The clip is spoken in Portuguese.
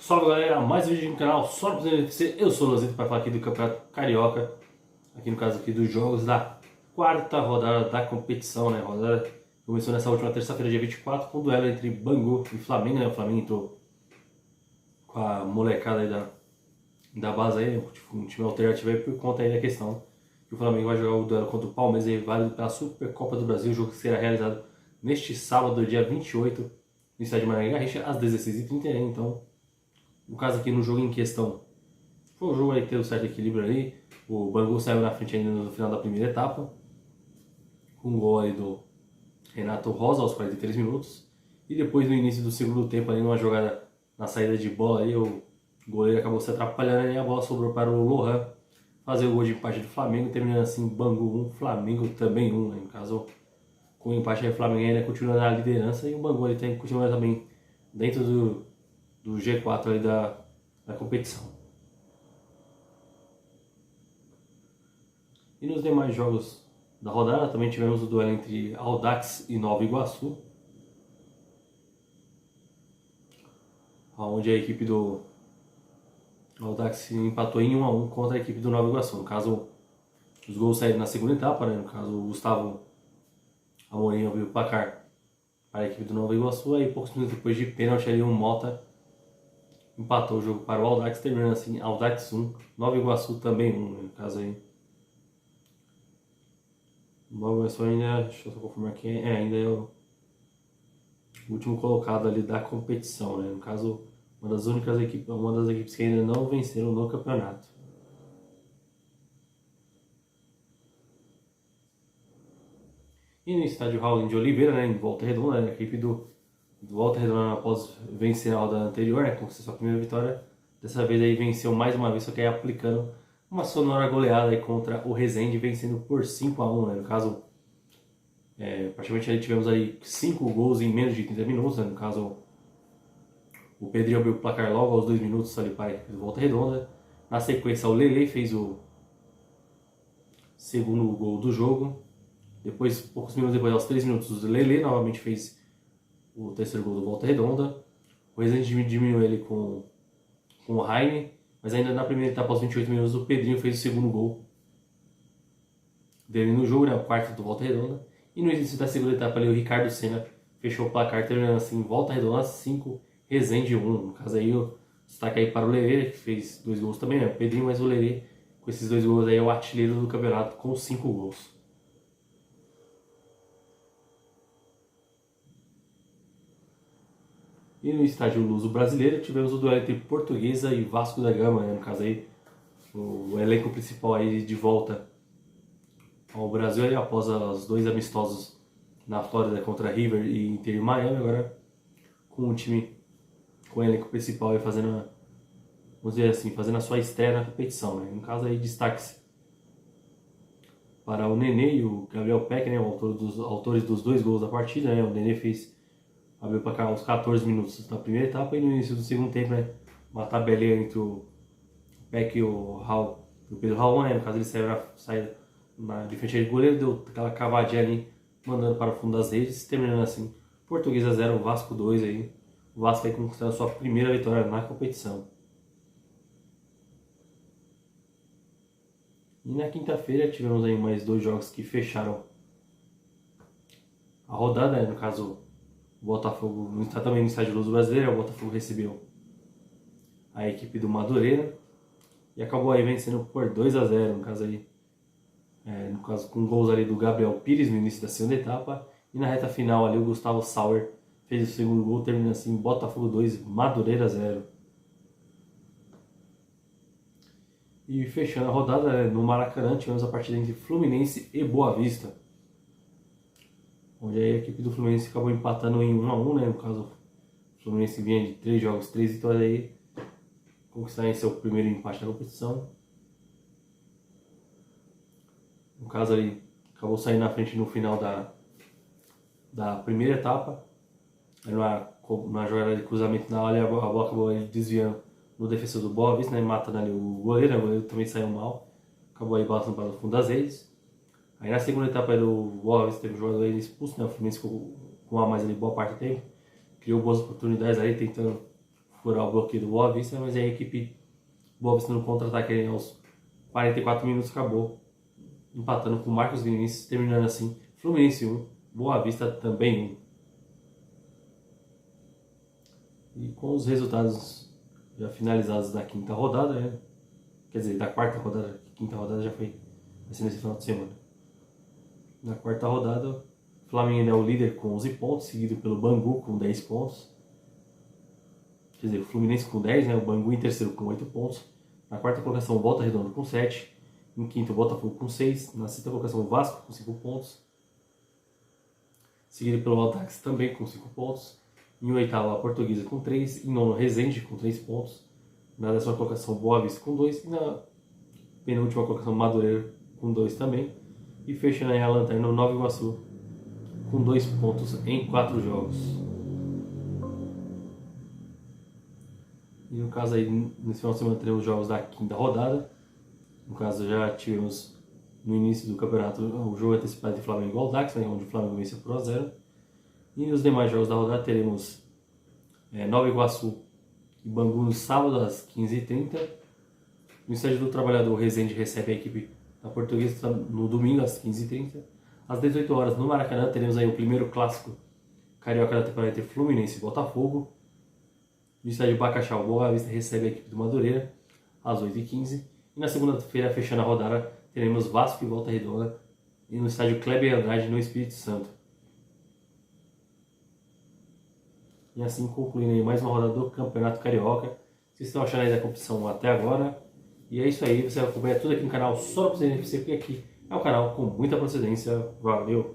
Salve galera, mais um vídeo no canal só no UFC. Eu sou o Lozito para falar aqui do Campeonato Carioca, aqui no caso aqui dos jogos da quarta rodada da competição, né? A rodada começou nessa última terça-feira, dia 24, com o duelo entre Bangu e Flamengo, né? O Flamengo entrou com a molecada aí da base aí, um time alternativo aí por conta aí da questão que o Flamengo vai jogar o duelo contra o Palmeiras aí, válido pela Supercopa do Brasil, o jogo que será realizado neste sábado, dia 28, no estádio Mané Garrincha, às 16h30, então. No caso aqui no jogo em questão, foi um jogo aí que teve um certo equilíbrio ali. O Bangu saiu na frente ainda no final da primeira etapa, com um gol aí do Renato Rosa aos 43 minutos. E depois no início do segundo tempo, ali numa jogada na saída de bola, aí, o goleiro acabou se atrapalhando e a bola sobrou para o Lohan fazer o gol de empate do Flamengo, terminando assim Bangu 1, Flamengo também 1. Né? No caso, com o empate aí, o Flamengo ainda continua na liderança e o Bangu ele continua também dentro do G4 ali da competição. E nos demais jogos da rodada também tivemos o duelo entre Audax e Nova Iguaçu, onde a equipe do Audax empatou em 1-1 contra a equipe do Nova Iguaçu. No caso, os gols saíram na segunda etapa, né? No caso, o Gustavo Amorim abriu o placar para a equipe do Nova Iguaçu, aí poucos minutos depois de pênalti ali o Mota empatou o jogo para o Audax, terminando assim Audax 1, Nova Iguaçu também 1, né? No caso aí. Nova Iguaçu ainda, deixa eu só confirmar aqui, ainda é o último colocado ali da competição, né? No caso, uma das equipes que ainda não venceram no campeonato. E no estádio Raulino de Oliveira, né, em Volta Redonda, né, a equipe do Volta Redonda, após vencer a rodada anterior, né, conquistou sua primeira vitória, dessa vez aí venceu mais uma vez, só que aí aplicando uma sonora goleada aí contra o Resende, vencendo por 5-1, né, no caso, praticamente aí tivemos aí 5 gols em menos de 30 minutos, né, no caso, o Pedrinho abriu o placar logo aos 2 minutos ali para a equipe do Volta Redonda, na sequência o Lele fez o segundo gol do jogo, depois, poucos minutos depois, aos 3 minutos, o Lele novamente fez o terceiro gol do Volta Redonda. O Resende diminuiu ele com o Raine, mas ainda na primeira etapa, aos 28 minutos, o Pedrinho fez o segundo gol dele no jogo, né, o quarto do Volta Redonda. E no início da segunda etapa, ali, o Ricardo Senna fechou o placar, terminando assim, Volta Redonda 5, Resende 1. No caso aí, o destaque aí para o Lele, que fez 2 gols também, né, o Pedrinho, mas o Lele, com esses 2 gols aí, é o artilheiro do campeonato com 5 gols. E no estádio Luso Brasileiro tivemos o duelo entre Portuguesa e Vasco da Gama, né? No caso aí, o elenco principal aí de volta ao Brasil aí, após os 2 amistosos na Flórida contra River e Inter de Miami, agora com o time, com o elenco principal aí vamos dizer assim, fazendo a sua estreia na competição, né? No caso aí, destaque-se para o Nenê e o Gabriel Peck, né? Autores dos 2 gols da partida, né? O Nenê abriu para cá aos 14 minutos da primeira etapa e no início do segundo tempo, né, uma tabelinha entre o Peck e o Pedro Raul, né, no caso ele saiu de frente do goleiro, deu aquela cavadinha ali, mandando para o fundo das redes, terminando assim, Portuguesa 0, Vasco 2 aí, o Vasco aí conquistando a sua primeira vitória na competição. E na quinta-feira tivemos aí mais 2 jogos que fecharam a rodada, né, no caso o Botafogo está também no estádio Luso Brasileiro, o Botafogo recebeu a equipe do Madureira e acabou aí vencendo por 2-0, no caso com gols ali do Gabriel Pires no início da segunda etapa e na reta final ali o Gustavo Sauer fez o segundo gol, terminando assim Botafogo 2, Madureira 0. E fechando a rodada, né, no Maracanã tivemos a partida entre Fluminense e Boa Vista, onde a equipe do Fluminense acabou empatando em 1-1, né? No caso, o Fluminense vinha de 3 jogos, 3 vitórias aí, conquistar seu primeiro empate na competição. No caso ali, acabou saindo na frente no final da primeira etapa. Numa jogada de cruzamento na área, a bola acabou desviando no defensor do Boa Vista, né? Matando ali o goleiro, né? O goleiro também saiu mal, acabou aí batendo para o fundo das redes. Aí na segunda etapa do Boa Vista teve um jogador expulso, né? O Fluminense ficou com a mais ali boa parte do tempo. Criou boas oportunidades aí, tentando furar o bloqueio do Boa Vista, mas aí a equipe Boa Vista no contra-ataque aí aos 44 minutos acabou empatando com o Marcos Vinícius, terminando assim Fluminense 1, Boa Vista também 1. E com os resultados já finalizados da quinta rodada, né? Quer dizer, da quarta rodada, quinta rodada já foi assim nesse final de semana. Na quarta rodada, o Flamengo ainda é o líder com 11 pontos, seguido pelo Bangu com 10 pontos. Quer dizer, o Fluminense com 10, né? O Bangu em terceiro com 8 pontos. Na quarta colocação, o Volta Redonda com 7. Em quinto, o Botafogo com 6. Na sexta colocação, o Vasco com 5 pontos. Seguido pelo Audax também com 5 pontos. Em oitavo, a Portuguesa com 3. Em nono, Resende com 3 pontos. Na décima colocação, Boa Vista com 2. E na penúltima colocação, Madureira com 2 também. E fechando aí a lanterna, o Nova Iguaçu com 2 pontos em 4 jogos. E no caso aí, nesse final de semana, teremos os jogos da quinta rodada. No caso, já tivemos no início do campeonato o jogo antecipado de Flamengo e Audax, né, onde o Flamengo venceu por 1-0. E nos demais jogos da rodada teremos Nova Iguaçu e Bangu no sábado às 15h30. No estádio do Trabalhador, o Resende recebe a equipe da Portuguesa no domingo às 15h30. Às 18 horas no Maracanã teremos aí o primeiro clássico carioca da temporada entre Fluminense e Botafogo. No estádio Bacaxá, o Boa Vista recebe a equipe do Madureira às 8h15. E na segunda-feira, fechando a rodada, teremos Vasco e Volta Redonda e no estádio Kleber Andrade, no Espírito Santo. E assim concluindo aí mais uma rodada do Campeonato Carioca. Vocês estão achando aí da competição até agora? E é isso aí, você vai acompanhar tudo aqui no canal só para você, porque aqui é um canal com muita procedência. Valeu!